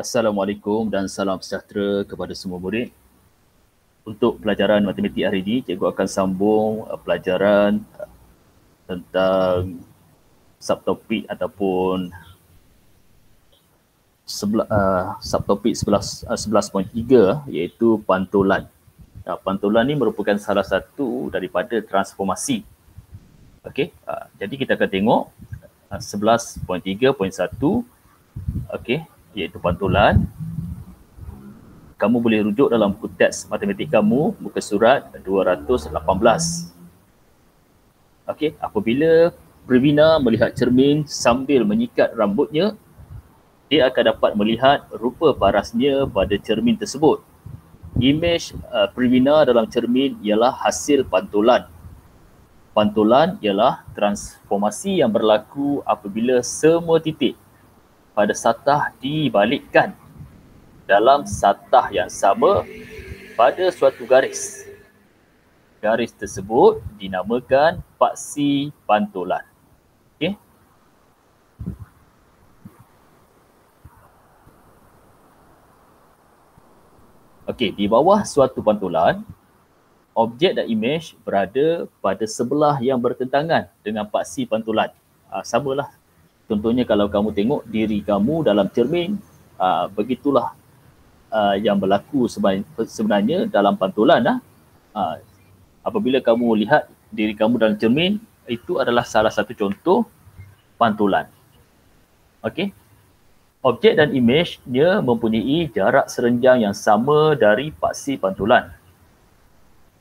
Assalamualaikum dan salam sejahtera kepada semua murid. Untuk pelajaran matematik hari ini, cikgu akan sambung pelajaran tentang subtopik ataupun subtopik 11.3 iaitu pantulan. Pantulan ni merupakan salah satu daripada transformasi. Okey, jadi kita akan tengok 11.3.1 okey, iaitu pantulan. Kamu boleh rujuk dalam buku teks matematik kamu, muka surat 218. Okey, apabila Pravina melihat cermin sambil menyikat rambutnya, dia akan dapat melihat rupa parasnya pada cermin tersebut. Imej Pravina dalam cermin ialah hasil pantulan. Pantulan ialah transformasi yang berlaku apabila semua titik pada satah dibalikkan dalam satah yang sama pada suatu garis. Garis tersebut dinamakan paksi pantulan. Okey. Okey, di bawah suatu pantulan, objek dan imej berada pada sebelah yang bertentangan dengan paksi pantulan. Samalah. Contohnya kalau kamu tengok diri kamu dalam cermin, begitulah yang berlaku sebenarnya dalam pantulan. Apabila kamu lihat diri kamu dalam cermin, itu adalah salah satu contoh pantulan. Okey. Objek dan imejnya mempunyai jarak serenjang yang sama dari paksi pantulan.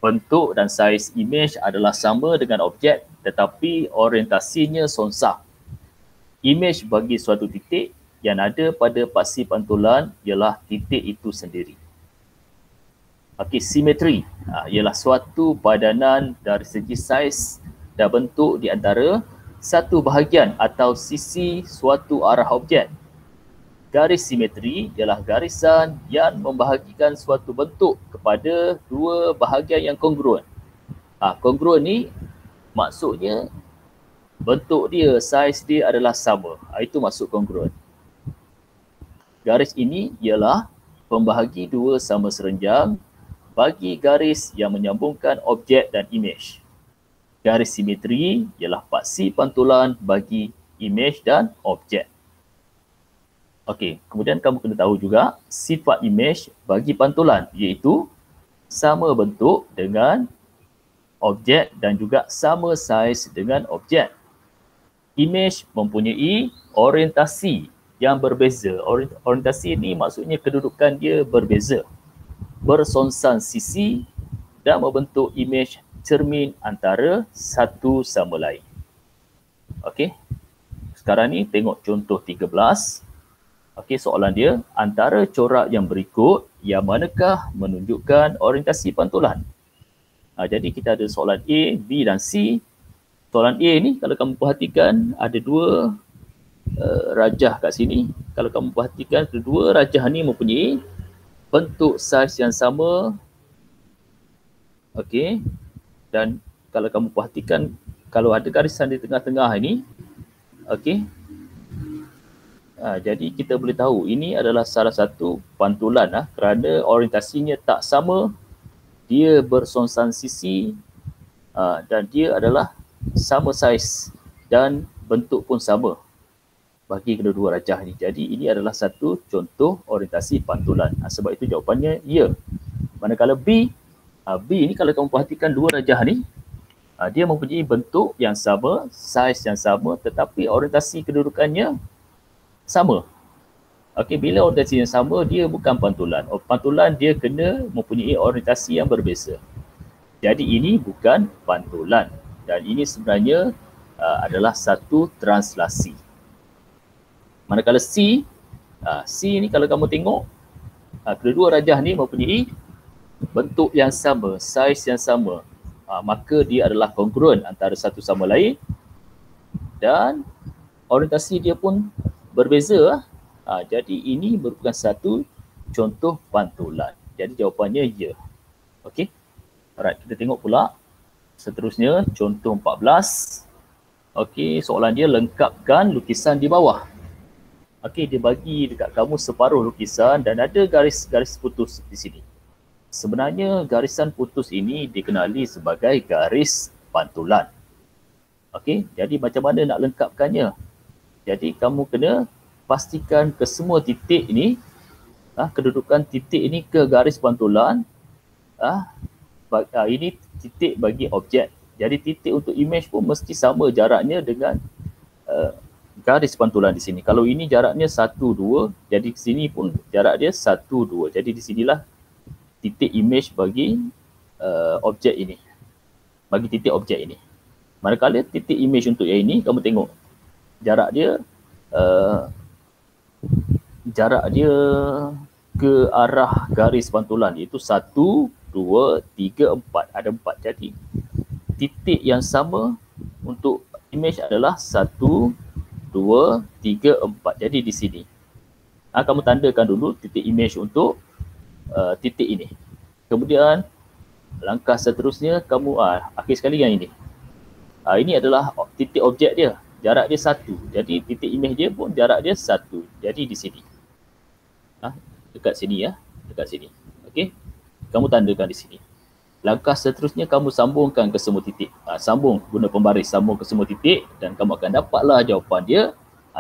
Bentuk dan saiz imej adalah sama dengan objek tetapi orientasinya sonsang. Imej bagi suatu titik yang ada pada paksi pantulan ialah titik itu sendiri. Okey, simetri ialah suatu padanan dari segi saiz dan bentuk di antara satu bahagian atau sisi suatu arah objek. Garis simetri ialah garisan yang membahagikan suatu bentuk kepada dua bahagian yang kongruen. Kongruen ni maksudnya bentuk dia, saiz dia adalah sama. Itu maksud kongruen. Garis ini ialah pembahagi dua sama serenjang bagi garis yang menyambungkan objek dan imej. Garis simetri ialah paksi pantulan bagi imej dan objek. Okey, kemudian kamu kena tahu juga sifat imej bagi pantulan iaitu sama bentuk dengan objek dan juga sama saiz dengan objek. Imej mempunyai orientasi yang berbeza. Orientasi ini maksudnya kedudukan dia berbeza, bersonsang sisi dan membentuk imej cermin antara satu sama lain. Okey, sekarang ni tengok contoh 13. Okey, soalan dia, antara corak yang berikut, yang manakah menunjukkan orientasi pantulan? Jadi kita ada soalan A, B dan C. Soalan A ni kalau kamu perhatikan ada dua rajah kat sini. Kalau kamu perhatikan kedua rajah ni mempunyai bentuk saiz yang sama. Okey. Dan kalau kamu perhatikan kalau ada garisan di tengah-tengah ini, okey. Jadi kita boleh tahu ini adalah salah satu pantulan kerana orientasinya tak sama, dia bersonsang sisi dan dia adalah sama saiz dan bentuk pun sama bagi kedua-dua rajah ni. Jadi ini adalah satu contoh orientasi pantulan. Sebab itu jawapannya ya. Manakala B, B ni kalau kamu perhatikan dua rajah ni, dia mempunyai bentuk yang sama, saiz yang sama tetapi orientasi kedudukannya sama. Okey, bila orientasi yang sama, dia bukan pantulan. Pantulan dia kena mempunyai orientasi yang berbeza. Jadi ini bukan pantulan. Dan ini sebenarnya adalah satu translasi. Manakala C, C ni kalau kamu tengok, kedua rajah ni mempunyai bentuk yang sama, saiz yang sama. Maka dia adalah kongruen antara satu sama lain dan orientasi dia pun berbeza. Jadi ini merupakan satu contoh pantulan. Jadi jawapannya ya. Okey. Alright, kita tengok pula seterusnya contoh 14. Okey, soalan dia lengkapkan lukisan di bawah. Okey, dia bagi dekat kamu separuh lukisan dan ada garis-garis putus di sini. Sebenarnya garisan putus ini dikenali sebagai garis pantulan. Okey, jadi macam mana nak lengkapkannya? Jadi kamu kena pastikan ke semua titik ini, kedudukan titik ini ke garis pantulan. Ini titik bagi objek. Jadi titik untuk image pun mesti sama jaraknya dengan garis pantulan di sini. Kalau ini jaraknya 1, 2, jadi di sini pun jarak dia 1, 2. Jadi di sinilah titik image bagi objek ini. Bagi titik objek ini. Manakala titik image untuk yang ini, kamu tengok jarak dia ke arah garis pantulan, iaitu 1, 2, 3, 4. Ada 4. Jadi titik yang sama untuk image adalah 1, 2, 3, 4. Jadi di sini. Kamu tandakan dulu titik image untuk titik ini. Kemudian langkah seterusnya kamu akhir sekali yang ini. Ini adalah titik objek dia. Jarak dia 1. Jadi titik image dia pun jarak dia 1. Jadi di sini. Dekat sini ya. Dekat sini. Okey. Kamu tandakan di sini. Langkah seterusnya kamu sambungkan ke semua titik. Sambung guna pembaris, sambung ke semua titik dan kamu akan dapatlah jawapan dia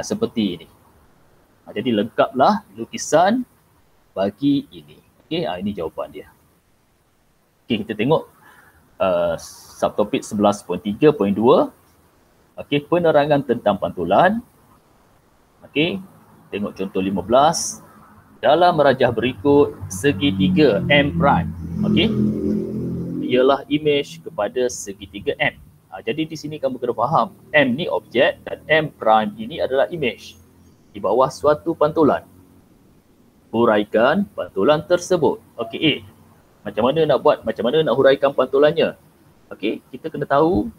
seperti ini. Jadi lengkaplah lukisan bagi ini. Okey, ini jawapan dia. Okey, kita tengok subtopik 11.3.2. Okey, penerangan tentang pantulan. Okey, tengok contoh 15. Dalam merajah berikut, segitiga M prime. Okey, ialah image kepada segitiga M. Jadi di sini kamu kena faham, M ni objek dan M prime ini adalah image di bawah suatu pantulan. Huraikan pantulan tersebut. Okey, macam mana nak buat? Macam mana nak huraikan pantulannya? Okey, kita kena tahu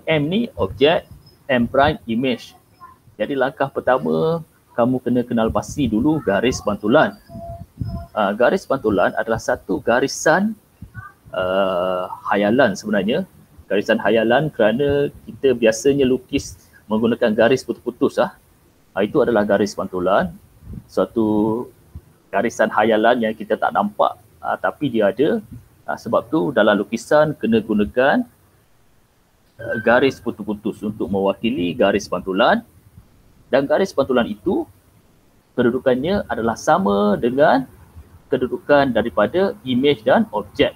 M ni objek, M prime image. Jadi langkah pertama, kamu kena kenal pasti dulu garis pantulan. Garis pantulan adalah satu garisan hayalan sebenarnya. Garisan hayalan kerana kita biasanya lukis menggunakan garis putus-putus. Itu adalah garis pantulan. Suatu garisan hayalan yang kita tak nampak tapi dia ada. Sebab tu dalam lukisan kena gunakan garis putus-putus untuk mewakili garis pantulan. Dan garis pantulan itu kedudukannya adalah sama dengan kedudukan daripada image dan objek.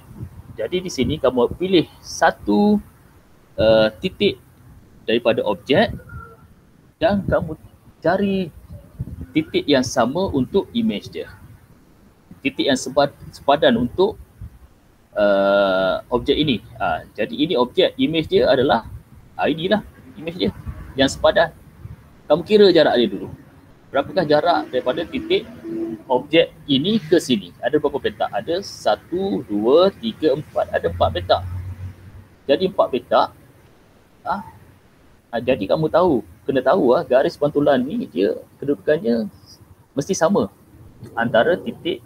Jadi di sini kamu pilih satu titik daripada objek dan kamu cari titik yang sama untuk image dia. Titik yang sepadan untuk objek ini. Jadi ini objek, image dia adalah inilah image dia yang sepadan. Kamu kira jarak dia dulu. Berapakah jarak daripada titik objek ini ke sini? Ada berapa petak? Ada 1, 2, 3, 4. Ada 4 petak. Jadi 4 petak. Jadi kamu kena tahu garis pantulan ni dia kedudukannya mesti sama antara titik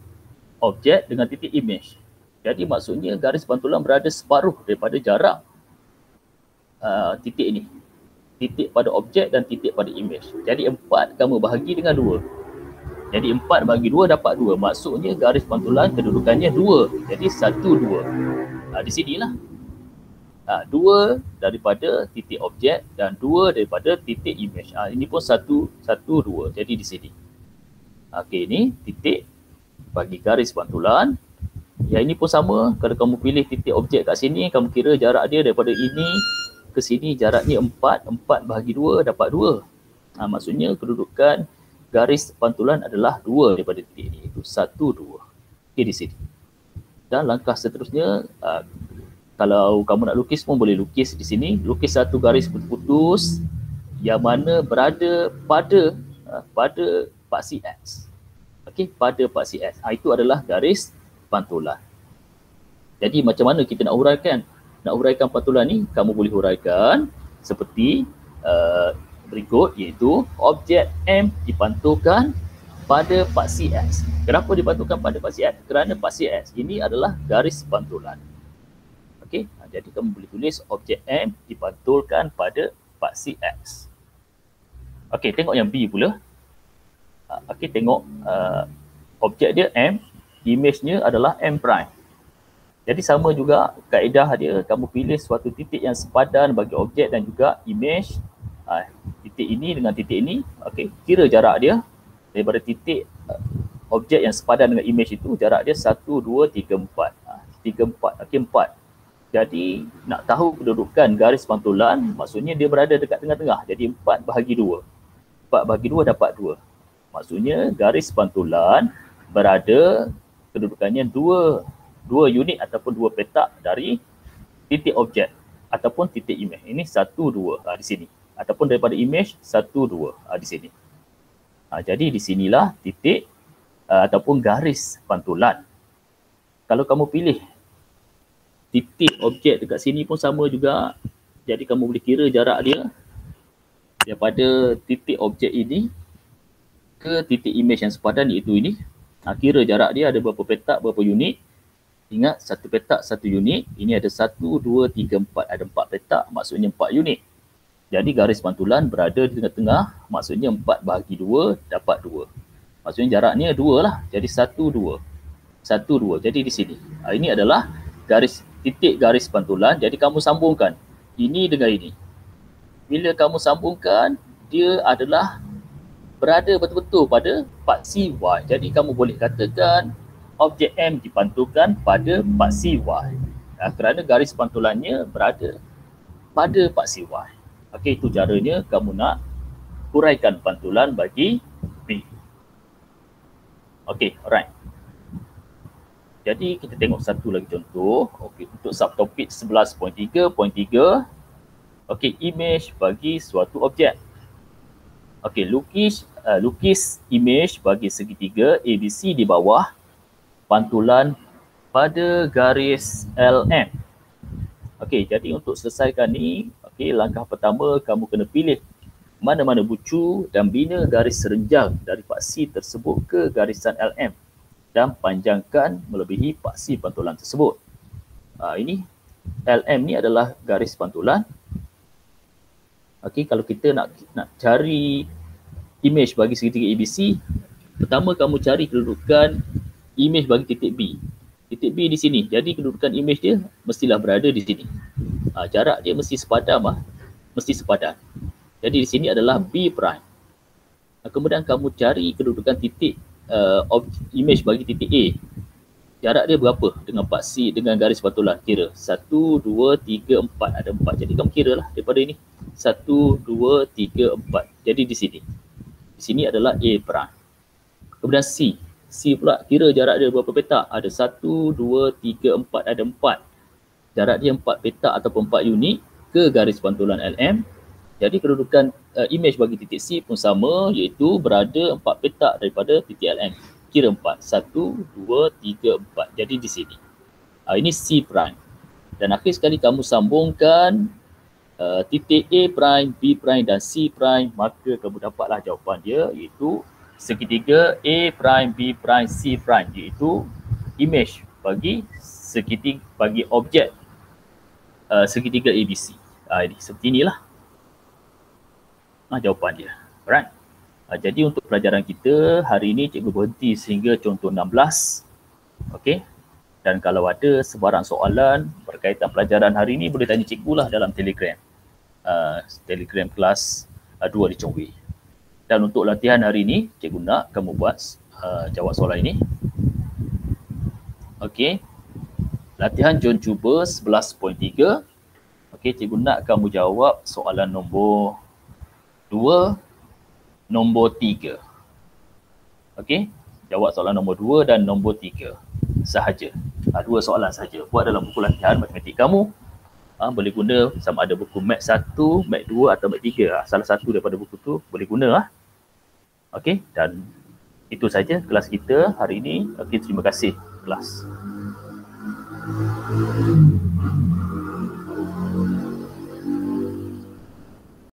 objek dengan titik image. Jadi maksudnya garis pantulan berada separuh daripada jarak titik ini. Titik pada objek dan titik pada image. Jadi 4 kamu bahagi dengan 2. Jadi 4 bagi 2 dapat 2. Maksudnya garis pantulan kedudukannya 2. Jadi 1, 2. Di sinilah. 2 daripada titik objek dan 2 daripada titik image. Ini pun 1, 2. Jadi di sini. Okey, ini titik bagi garis pantulan. Yang ini pun sama. Kalau kamu pilih titik objek kat sini, kamu kira jarak dia daripada ini ke sini jaraknya 4. 4 bahagi 2 dapat 2. Maksudnya kedudukan garis pantulan adalah 2 daripada titik ini. Itu 1, 2. Okey, di sini. Dan langkah seterusnya, kalau kamu nak lukis pun boleh lukis di sini. Lukis satu garis putus yang mana berada pada paksi X. Okey, pada paksi X. Itu adalah garis pantulan. Jadi macam mana kita nak huraikan? Nak huraikan pantulan ni, kamu boleh huraikan seperti berikut, iaitu objek M dipantulkan pada paksi X. Kenapa dipantulkan pada paksi X? Kerana paksi X ini adalah garis pantulan. Okey, jadi kamu boleh tulis objek M dipantulkan pada paksi X. Okey, tengok yang B pula. Okey, tengok objek dia M, image-nya adalah M prime. Jadi sama juga kaedah dia, kamu pilih suatu titik yang sepadan bagi objek dan juga image. Titik ini dengan titik ini, okey, kira jarak dia daripada titik objek yang sepadan dengan image itu, jarak dia 1, 2, 3, 4. 3, 4, okey 4. Jadi nak tahu kedudukan garis pantulan, maksudnya dia berada dekat tengah-tengah. Jadi 4 bahagi 2. 4 bahagi 2 dapat 2. Maksudnya garis pantulan berada kedudukannya 2 unit ataupun 2 petak dari titik objek ataupun titik image. Ini 1, 2 di sini. Ataupun daripada image 1, 2 di sini. Jadi di sinilah titik ataupun garis pantulan. Kalau kamu pilih titik objek dekat sini pun sama juga. Jadi kamu boleh kira jarak dia daripada titik objek ini ke titik image yang sepadan, iaitu ini. Kira jarak dia ada berapa petak, berapa unit. Ingat, satu petak, satu unit. Ini ada 1, 2, 3, 4. Ada 4 petak, maksudnya 4 unit. Jadi garis pantulan berada di tengah-tengah, maksudnya 4 bahagi 2 dapat 2. Maksudnya jaraknya 2 lah. Jadi 1, 2. 1, 2. Jadi di sini. Ini adalah titik garis pantulan. Jadi kamu sambungkan ini dengan ini. Bila kamu sambungkan, dia adalah berada betul-betul pada paksi Y. Jadi kamu boleh katakan objek M dipantulkan pada paksi Y. Kerana garis pantulannya berada pada paksi Y. Okey, itu caranya kamu nak huraikan pantulan bagi B. Okey, alright. Jadi kita tengok satu lagi contoh. Okey, untuk subtopik 11.3.3. Okey, image bagi suatu objek. Okey, lukis image bagi segitiga ABC di bawah pantulan pada garis LM. Okey, jadi untuk selesaikan ni, okey, langkah pertama kamu kena pilih mana-mana bucu dan bina garis renjang dari paksi tersebut ke garisan LM dan panjangkan melebihi paksi pantulan tersebut. Ini LM ni adalah garis pantulan. Okey, kalau kita nak cari image bagi segitiga ABC, pertama kamu cari kedudukan image bagi titik B. Titik B di sini. Jadi kedudukan image dia mestilah berada di sini. Jarak dia mesti sepadan mesti sepadan. Jadi di sini adalah B prime. Kemudian kamu cari kedudukan titik image bagi titik A. Jarak dia berapa dengan paksi, dengan garis pantulan? Kira 1, 2, 3, 4. Ada 4. Jadi kamu kira lah daripada ini. 1, 2, 3, 4. Jadi di sini. Di sini adalah A prime. Kemudian C. C pula kira jarak dia berapa petak? Ada 1, 2, 3, 4. Ada 4. Jarak dia 4 petak ataupun 4 unit ke garis pantulan LM. Jadi kedudukan image bagi titik C pun sama, iaitu berada 4 petak daripada titik LM. Kira 4. 1, 2, 3, 4. Jadi di sini. Ini C prime. Dan akhir sekali kamu sambungkan titik A prime, B prime dan C prime, maka kamu dapatlah jawapan dia, iaitu segitiga A prime, B prime, C prime, iaitu image bagi bagi objek segitiga ABC. Ini seperti inilah jawapan dia. Alright. Jadi untuk pelajaran kita hari ini cikgu berhenti sehingga contoh 16. Okey. Dan kalau ada sebarang soalan berkaitan pelajaran hari ini, boleh tanya cikgu lah dalam Telegram. Telegram kelas 2 di Chong Wei. Dan untuk latihan hari ini, cikgu nak kamu buat jawab soalan ini. Okey. Latihan jom cuba 11.3. Okey, cikgu nak kamu jawab soalan nombor 2, nombor 3. Okey, jawab soalan nombor 2 dan nombor 3 sahaja. 2 soalan sahaja. Buat dalam buku latihan matematik kamu. Boleh guna sama ada buku Mat 1, Mat 2 atau Mat 3. Salah satu daripada buku tu boleh guna. Okey, dan itu saja kelas kita hari ini. Okey, terima kasih kelas.